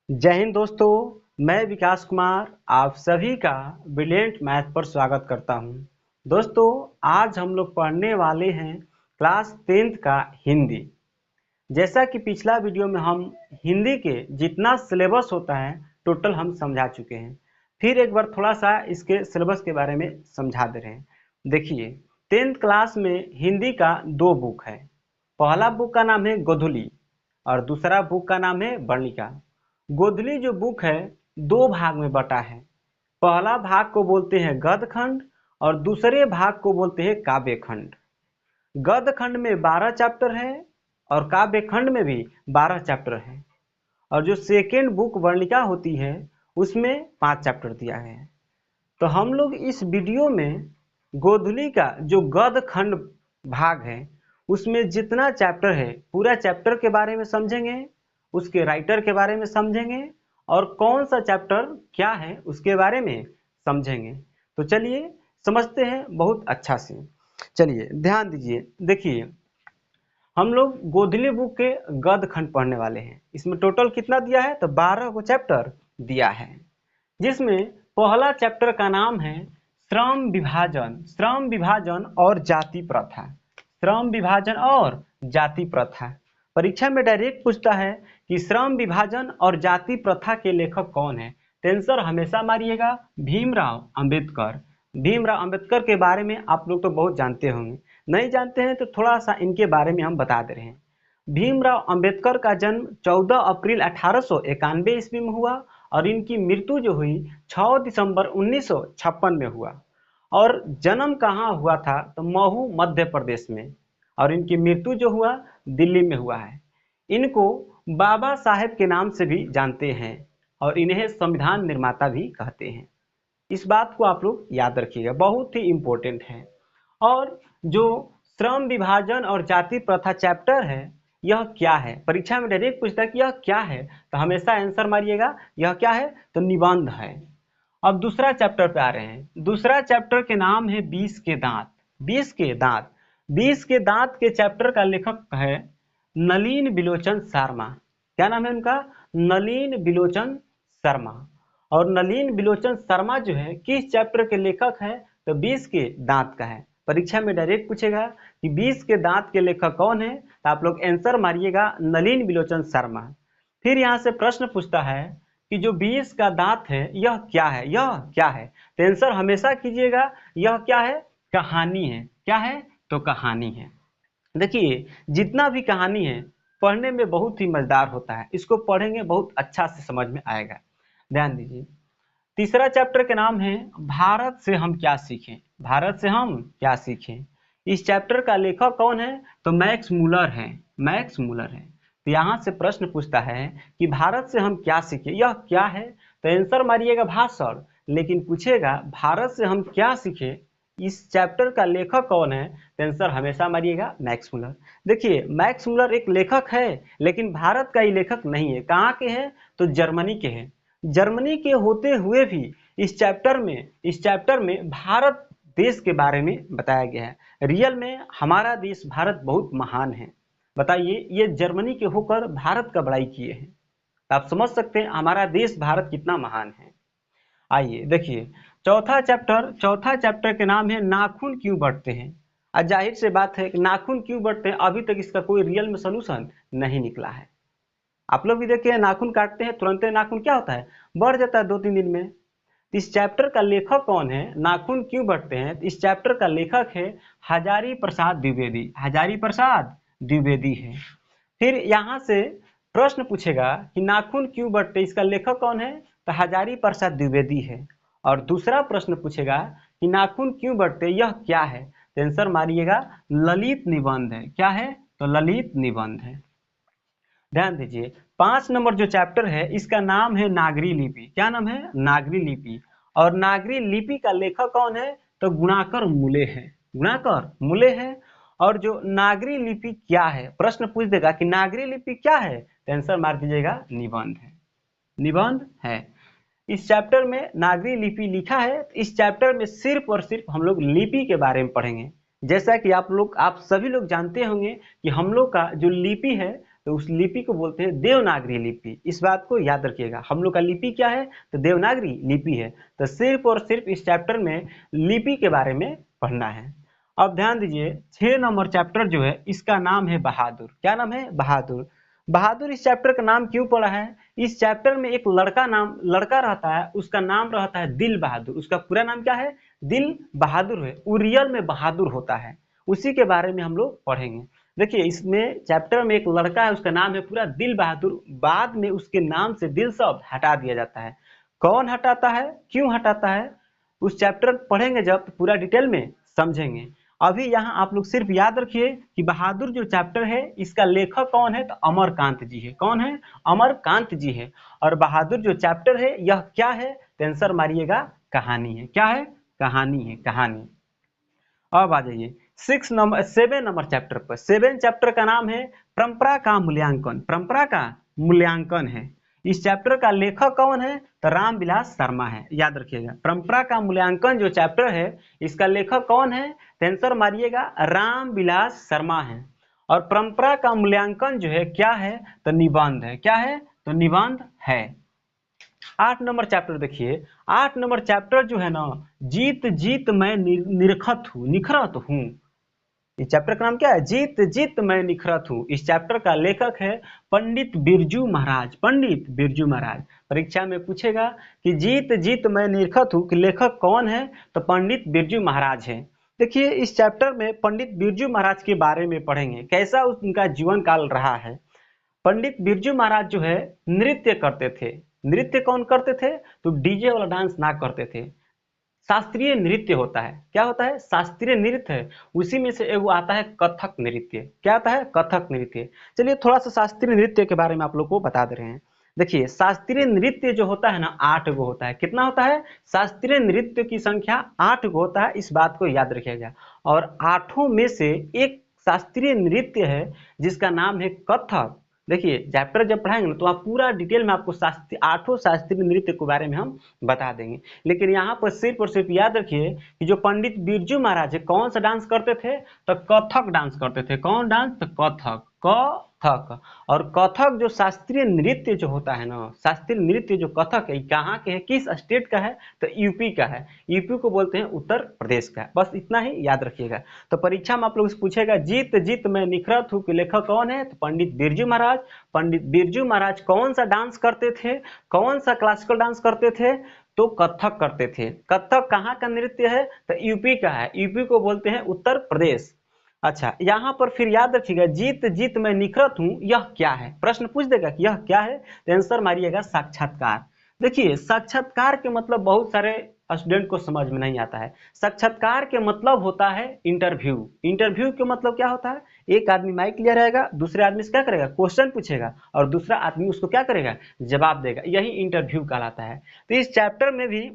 जय हिंद दोस्तों। मैं विकास कुमार आप सभी का ब्रिलियंट मैथ पर स्वागत करता हूं। दोस्तों, आज हम लोग पढ़ने वाले हैं क्लास 10th का हिंदी। जैसा कि पिछला वीडियो में हम हिंदी के जितना सिलेबस होता है टोटल हम समझा चुके हैं। फिर एक बार थोड़ा सा इसके सिलेबस के बारे में समझा दे रहे हैं। देखिए, 10th क्लास में हिंदी का 2 बुक है। पहला बुक का नाम है गोधुली और दूसरा बुक का नाम है वर्णिका। गोधुली जो बुक है 2 भाग में बटा है। पहला भाग को बोलते हैं गद्य खंड और दूसरे भाग को बोलते हैं काव्य खंड। गद्य खंड में 12 चैप्टर है और काव्य खंड में भी 12 चैप्टर है। और जो सेकेंड बुक वर्णिका होती है उसमें 5 चैप्टर दिया है। तो हम लोग इस वीडियो में गोधुली का जो गद्य खंड भाग है उसमें जितना चैप्टर है पूरा चैप्टर के बारे में समझेंगे, उसके राइटर के बारे में समझेंगे और कौन सा चैप्टर क्या है उसके बारे में समझेंगे। तो चलिए समझते हैं बहुत अच्छा से। चलिए ध्यान दीजिए। देखिए, हम लोग गोधुली बुक के गद्य खंड पढ़ने वाले हैं। इसमें टोटल कितना दिया है तो 12 को चैप्टर दिया है, जिसमें पहला चैप्टर का नाम है श्रम विभाजन। श्रम विभाजन और जाति प्रथा। श्रम विभाजन और जाति प्रथा। परीक्षा में डायरेक्ट पूछता है कि श्रम विभाजन और जाति प्रथा के लेखक कौन है। तो आंसर हमेशा मारिएगा भीमराव अंबेडकर। भीमराव अंबेडकर के बारे में आप लोग तो बहुत जानते होंगे, नहीं जानते हैं तो थोड़ा सा इनके बारे में हम बता दे रहे हैं। भीमराव अंबेडकर का जन्म 14 अप्रैल 1891 ईस्वी में हुआ और इनकी मृत्यु जो हुई 6 दिसंबर 1956 में हुआ। और जन्म कहाँ हुआ था तो महू मध्य प्रदेश में, और इनकी मृत्यु जो हुआ दिल्ली में हुआ है। इनको बाबा साहेब के नाम से भी जानते हैं और इन्हें संविधान निर्माता भी कहते हैं। इस बात को आप लोग याद रखिएगा, बहुत ही इम्पोर्टेंट है। और जो श्रम विभाजन और जाति प्रथा चैप्टर है यह क्या है, परीक्षा में डायरेक्ट पूछता है कि यह क्या है, तो हमेशा आंसर मारिएगा यह क्या है तो निबंध है। अब दूसरा चैप्टर पे आ रहे हैं। दूसरा चैप्टर के नाम है 20 के दांत। 20 के दांत। 20 के दांत के चैप्टर का लेखक है नलिन बिलोचन शर्मा। क्या नाम है उनका? नलिन बिलोचन शर्मा। और नलिन बिलोचन शर्मा जो है किस चैप्टर के लेखक है तो 20 के दांत का है। परीक्षा में डायरेक्ट पूछेगा कि 20 के दांत के लेखक कौन है, तो आप लोग आंसर मारिएगा नलिन बिलोचन शर्मा। फिर यहाँ से प्रश्न पूछता है कि जो 20 का दांत है यह क्या है, यह क्या है। तो आंसर हमेशा कीजिएगा यह क्या है, कहानी है। क्या है तो कहानी है। देखिए, जितना भी कहानी है पढ़ने में बहुत ही मजेदार होता है, इसको पढ़ेंगे बहुत अच्छा से समझ में आएगा। ध्यान दीजिए। तीसरा चैप्टर के नाम है भारत से हम क्या सीखें। भारत से हम क्या सीखें। इस चैप्टर का लेखक कौन है तो मैक्स मूलर है। मैक्स मूलर है। तो यहाँ से प्रश्न पूछता है कि भारत से हम क्या सीखें, यह क्या है, तो आंसर मारिएगा भाषण। लेकिन पूछेगा भारत से हम क्या सीखें, इस चैप्टर का लेखक कौन है, तो आंसर हमेशा मारिएगा मैक्स मूलर। देखिए, मैक्स मूलर एक लेखक है लेकिन भारत का ही लेखक नहीं है। कहाँ के हैं तो जर्मनी के हैं। जर्मनी के होते हुए भी इस चैप्टर में भारत देश के बारे में बताया गया है। रियल में हमारा देश भारत बहुत महान है। बताइए, ये जर्मनी के होकर भारत का बड़ाई किए हैं, तो आप समझ सकते हैं हमारा देश भारत कितना महान है। आइए देखिए, चौथा चैप्टर के नाम है नाखून क्यों बढ़ते हैं। और जाहिर से बात है कि नाखून क्यों बढ़ते हैं, अभी तक इसका कोई रियल में सोल्यूशन नहीं निकला है। आप लोग भी देखिए, नाखून काटते हैं तुरंत नाखून क्या होता है, बढ़ जाता है 2-3 दिन में। इस चैप्टर का लेखक कौन है, नाखून क्यों बढ़ते हैं, इस चैप्टर का लेखक है हजारी प्रसाद द्विवेदी। हजारी प्रसाद द्विवेदी है। फिर यहाँ से प्रश्न पूछेगा कि नाखून क्यों बढ़ते, इसका लेखक कौन है तो हजारी प्रसाद द्विवेदी है। और दूसरा प्रश्न पूछेगा कि नाखून क्यों बढ़ते यह क्या है, तो आंसर मारिएगा ललित निबंध है। क्या है तो ललित निबंध है। ध्यान दीजिए, 5 नंबर जो चैप्टर है इसका नाम है नागरी लिपि। क्या नाम है, नागरी लिपि। और नागरी लिपि का लेखक कौन है तो गुणाकर मूले है। गुणाकर मूले है। और जो नागरी लिपि क्या है, प्रश्न पूछ देगा कि नागरी लिपि क्या है, तो आंसर मार दीजिएगा निबंध है। निबंध है। इस चैप्टर में नागरी लिपि लिखा है। इस चैप्टर में सिर्फ और सिर्फ हम लोग लिपि के बारे में पढ़ेंगे। जैसा कि आप सभी लोग जानते होंगे कि हम लोग का जो लिपि है तो उस लिपि को बोलते हैं देवनागरी लिपि। इस बात को याद रखिएगा। हम लोग का लिपि क्या है? तो देवनागरी लिपि है। तो सिर्फ और सिर्फ इस चैप्टर में लिपि के बारे में पढ़ना है। अब ध्यान दीजिए 6 नंबर चैप्टर जो है इसका नाम है बहादुर। क्या नाम है? बहादुर। बहादुर इस चैप्टर का नाम क्यों पड़ा है? इस चैप्टर में एक लड़का रहता है, उसका नाम रहता है दिल बहादुर। उसका पूरा नाम क्या है? दिल बहादुर है। वो रियल में बहादुर होता है, उसी के बारे में हम लोग पढ़ेंगे। देखिए इसमें चैप्टर में एक लड़का है, उसका नाम है पूरा दिल बहादुर। बाद में उसके नाम से दिल शब्द हटा दिया जाता है। कौन हटाता है, क्यों हटाता है, उस चैप्टर पढ़ेंगे जब तो पूरा डिटेल में समझेंगे। अभी यहाँ आप लोग सिर्फ याद रखिए कि बहादुर जो चैप्टर है इसका लेखक कौन है? तो अमरकांत जी है। कौन है? अमरकांत जी है। और बहादुर जो चैप्टर है यह क्या है? तो आंसर मारिएगा कहानी है। क्या है? कहानी है, कहानी। अब आ जाइए 7 नंबर चैप्टर पर। 7 चैप्टर का नाम है परंपरा का मूल्यांकन। परंपरा का मूल्यांकन है। इस चैप्टर का लेखक कौन है? तो रामविलास शर्मा है। याद रखिएगा परंपरा का मूल्यांकन जो चैप्टर है इसका लेखक कौन है? तो आंसर मारिएगा रामविलास शर्मा है। और परंपरा का मूल्यांकन जो है क्या है? तो निबंध है। क्या है? तो निबंध है। 8 नंबर चैप्टर देखिए। 8 नंबर चैप्टर जो है ना, जीत जीत मैं निखरत हूँ। इस चैप्टर का नाम क्या है? जीत जीत मैं निखरत हूँ। इस चैप्टर का लेखक है पंडित बिरजू महाराज। पंडित बिरजू महाराज। परीक्षा में पूछेगा कि जीत जीत मैं निखरत हूँ कि लेखक कौन है? तो पंडित बिरजू महाराज है। देखिए इस चैप्टर में पंडित बिरजू महाराज के बारे में पढ़ेंगे, कैसा उनका जीवन काल रहा है। पंडित बिरजू महाराज जो है नृत्य करते थे। नृत्य कौन करते थे? तो डीजे वाला डांस ना करते थे। शास्त्रीय नृत्य होता है। क्या होता है? शास्त्रीय नृत्य है। उसी में से एगो आता है कथक नृत्य। क्या आता है? कथक नृत्य। चलिए थोड़ा सा शास्त्रीय नृत्य के बारे में आप लोग को बता दे रहे हैं। देखिए शास्त्रीय नृत्य जो होता है ना 8 गो होता है। कितना होता है? शास्त्रीय नृत्य की संख्या 8 गो होता है। इस बात को याद रखिएगा। और 8 में से एक शास्त्रीय नृत्य है जिसका नाम है कथक। देखिए चैप्टर जब पढ़ाएंगे ना तो आप पूरा डिटेल में आपको 8 शास्त्रीय नृत्य के बारे में हम बता देंगे। लेकिन यहाँ पर सिर्फ और सिर्फ याद रखिए कि जो पंडित बिरजू महाराज है कौन सा डांस करते थे? तो कथक डांस करते थे। कौन डांस? तो कथक। कथक। और कथक जो शास्त्रीय नृत्य जो होता है ना, शास्त्रीय नृत्य जो कथक है कहाँ के है, किस स्टेट का है? तो यूपी का है। यूपी को बोलते हैं उत्तर प्रदेश का। बस इतना ही याद रखिएगा। तो परीक्षा में आप लोग से पूछेगा जीत जीत मैं निखरत हूँ कि लेखक कौन है? तो पंडित बिरजू महाराज। पंडित बिरजू महाराज कौन सा डांस करते थे? कौन सा क्लासिकल डांस करते थे? तो कथक करते थे। कथक कहाँ का नृत्य है? तो यूपी का है। यूपी को बोलते हैं उत्तर प्रदेश। अच्छा यहाँ पर फिर याद रखिएगा जीत जीत मैं निखरत हूँ यह क्या है? प्रश्न पूछ देगा कि यह क्या है, तो आंसर मारिएगा साक्षात्कार। देखिए साक्षात्कार के मतलब बहुत सारे स्टूडेंट को समझ में नहीं आता है। साक्षात्कार के मतलब होता है इंटरव्यू। इंटरव्यू के मतलब क्या होता है? एक आदमी माइक लिया रहेगा, दूसरे आदमी से क्या करेगा? क्वेश्चन पूछेगा और दूसरा आदमी उसको क्या करेगा? जवाब देगा। यही इंटरव्यू कहलाता है। तो इस चैप्टर में भी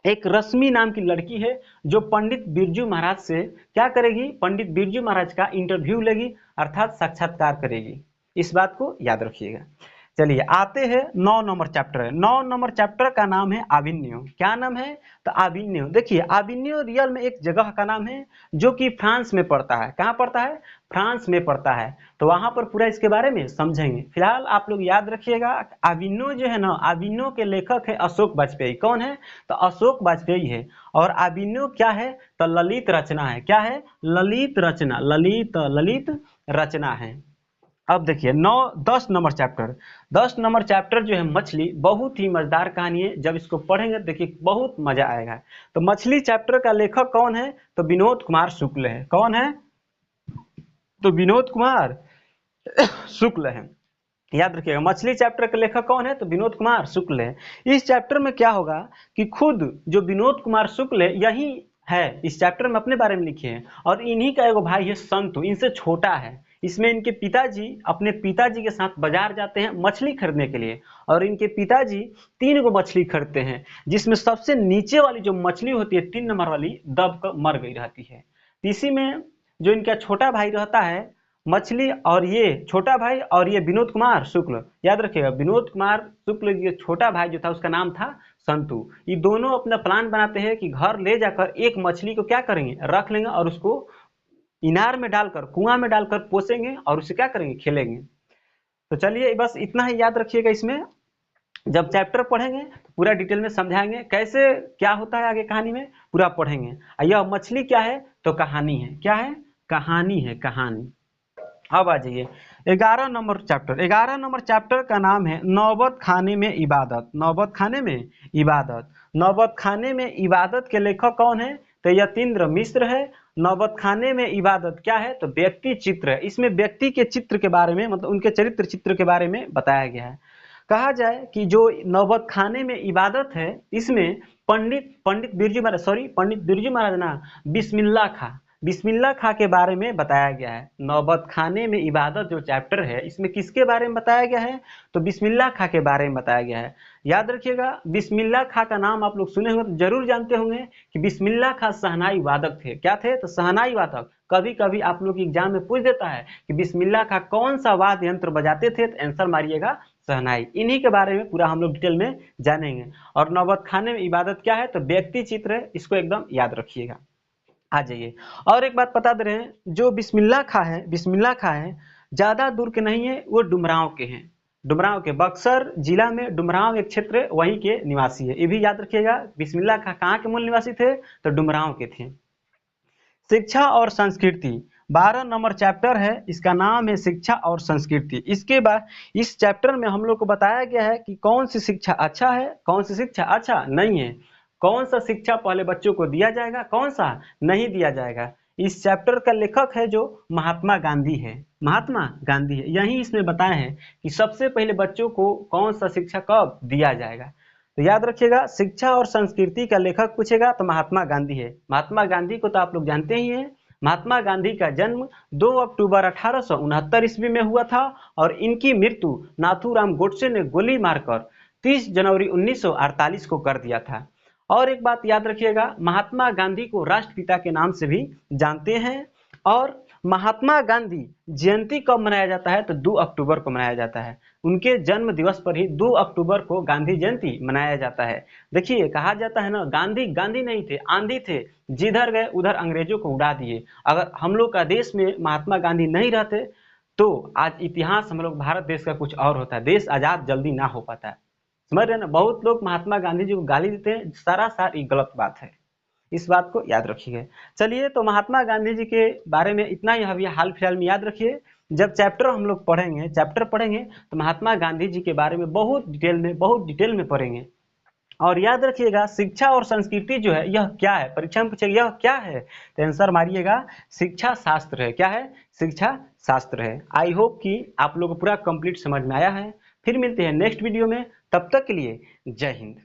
एक रश्मि नाम की लड़की है जो पंडित बिरजू महाराज से क्या करेगी? पंडित बिरजू महाराज का इंटरव्यू लेगी, अर्थात साक्षात्कार करेगी। इस बात को याद रखिएगा। चलिए आते हैं 9 नंबर चैप्टर है। 9 नंबर चैप्टर का नाम है आविन्यो। क्या नाम है? तो आविन्यो। देखिए आविन्यो रियल में एक जगह का नाम है जो कि फ्रांस में पड़ता है। कहाँ पड़ता है? फ्रांस में पड़ता है। तो वहां पर पूरा इसके बारे में समझेंगे। फिलहाल आप लोग याद रखिएगा आविन्यो जो है ना, आविन्यो के लेखक है अशोक वाजपेयी। कौन है? तो अशोक वाजपेयी है। और आविन्यो क्या है? तो ललित रचना है। क्या है? ललित रचना। ललित रचना है। अब देखिए 10 नंबर चैप्टर। 10 नंबर चैप्टर जो है मछली, बहुत ही मजेदार कहानी है। जब इसको पढ़ेंगे देखिए बहुत मजा आएगा। तो मछली चैप्टर का लेखक कौन है? तो विनोद कुमार शुक्ल है। कौन है? तो विनोद कुमार शुक्ल है। याद रखिएगा मछली चैप्टर के लेखक कौन है? तो विनोद कुमार शुक्ल है। इस चैप्टर में क्या होगा कि खुद जो विनोद कुमार शुक्ल है यही है इस चैप्टर में अपने बारे में लिखे हैं। और इन्हीं का एगो भाई है संतु, इनसे छोटा है। इसमें इनके पिताजी अपने पिताजी के साथ बाजार जाते हैं मछली खरीदने के लिए। और इनके पिताजी 3 गो मछली खरीदते हैं, जिसमें सबसे नीचे वाली जो मछली होती है 3 नंबर वाली दब कर मर गई रहती है। इसी में जो इनका छोटा भाई रहता है मछली, और ये छोटा भाई और ये विनोद कुमार शुक्ल। याद रखिएगा विनोद कुमार शुक्ल ये छोटा भाई जो था उसका नाम था संतु। ये दोनों अपना प्लान बनाते हैं कि घर ले जाकर एक मछली को क्या करेंगे? रख लेंगे और उसको इनार में डालकर, कुआं में डालकर पोसेंगे और उसे क्या करेंगे? खेलेंगे। तो चलिए बस इतना ही याद रखिएगा। इसमें जब चैप्टर पढ़ेंगे तो पूरा डिटेल में समझाएंगे, कैसे क्या होता है आगे कहानी में पूरा पढ़ेंगे। यह मछली क्या है, तो कहानी है। क्या है, कहानी है, कहानी। अब आ जाइए 11 नंबर चैप्टर। 11 नंबर चैप्टर का नाम है नौबत खाने में इबादत। नौबत खाने में इबादत। नौबत खाने में इबादत के लेखक कौन है, तो यतीन्द्र मिश्र है। नौबत खाने में इबादत क्या है, तो व्यक्ति चित्र है। इसमें व्यक्ति के चित्र के बारे में, मतलब उनके चरित्र चित्र के बारे में बताया गया है। कहा जाए कि जो नौबत खाने में इबादत है, इसमें पंडित बिरजू महाराज ना, बिस्मिल्लाह खां, बिस्मिल्लाह खां के बारे में बताया गया है। नौबत खाने में इबादत जो चैप्टर है, इसमें किसके बारे में बताया गया है, तो बिस्मिल्लाह खां के बारे में बताया गया है। याद रखिएगा, बिस्मिल्लाह खां का नाम आप लोग सुने होंगे तो जरूर जानते होंगे कि बिस्मिल्लाह खां शहनाई वादक थे। क्या थे, तो शहनाई वादक। कभी कभी आप लोग एग्जाम में पूछ देता है कि बिस्मिल्लाह खां कौन सा वाद्य यंत्र बजाते थे, तो आंसर मारिएगा शहनाई। इन्हीं के बारे में पूरा हम लोग डिटेल में जानेंगे। और नौबत खाने में इबादत क्या है, तो व्यक्ति चित्र है, इसको एकदम याद रखिएगा। आ जाइए, और एक बात बता दे रहे हैं, जो बिस्मिल्लाह खां है ज्यादा दूर के नहीं है, वो डुमरांव के हैं। डुमरांव के, बक्सर जिला में डुमरांव एक क्षेत्र है, वहीं के निवासी है। ये भी याद रखिएगा, बिस्मिल्लाह खां कहाँ के मूल निवासी थे, तो डुमरांव के थे। शिक्षा और संस्कृति 12 नंबर चैप्टर है, इसका नाम है शिक्षा और संस्कृति। इसके बाद इस चैप्टर में हम लोग को बताया गया है कि कौन सी शिक्षा अच्छा है, कौन सी शिक्षा अच्छा नहीं है, कौन सा शिक्षा पहले बच्चों को दिया जाएगा, कौन सा नहीं दिया जाएगा। इस चैप्टर का लेखक है जो महात्मा गांधी है। महात्मा गांधी है। यही इसमें बताया है कि सबसे पहले बच्चों को कौन सा शिक्षा कब दिया जाएगा। तो याद रखिएगा, शिक्षा और संस्कृति का लेखक पूछेगा तो महात्मा गांधी है। महात्मा गांधी को तो आप लोग जानते ही हैं। महात्मा गांधी का जन्म 2 अक्टूबर 1869 ईस्वी में हुआ था, और इनकी मृत्यु नाथूराम गोडसे ने गोली मारकर 30 जनवरी 1948 को कर दिया था। और एक बात याद रखिएगा, महात्मा गांधी को राष्ट्रपिता के नाम से भी जानते हैं। और महात्मा गांधी जयंती कब मनाया जाता है, तो 2 अक्टूबर को मनाया जाता है। उनके जन्म दिवस पर ही 2 अक्टूबर को गांधी जयंती मनाया जाता है। देखिए, कहा जाता है ना, गांधी गांधी नहीं थे, आंधी थे, जिधर गए उधर अंग्रेजों को उड़ा दिए। अगर हम लोग का देश में महात्मा गांधी नहीं रहते तो आज इतिहास हम लोग भारत देश का कुछ और होता है, देश आजाद जल्दी ना हो पाता है। समझ रहे ना, बहुत लोग महात्मा गांधी जी को गाली देते हैं, सारी गलत बात है। इस बात को याद रखिए। चलिए, तो महात्मा गांधी जी के बारे में इतना ही अभी हाल फिलहाल में याद रखिए। जब चैप्टर हम लोग पढ़ेंगे तो महात्मा गांधी जी के बारे में बहुत डिटेल में पढ़ेंगे। और याद रखिएगा, शिक्षा और संस्कृति जो है यह क्या है, परीक्षा में पूछेगा यह क्या है, तो आंसर मारिएगा शिक्षा शास्त्र है। क्या है, शिक्षा शास्त्र है। आई होप कि आप लोग को पूरा कंप्लीट समझ में आया है। फिर मिलते हैं नेक्स्ट वीडियो में, तब तक के लिए जय हिंद।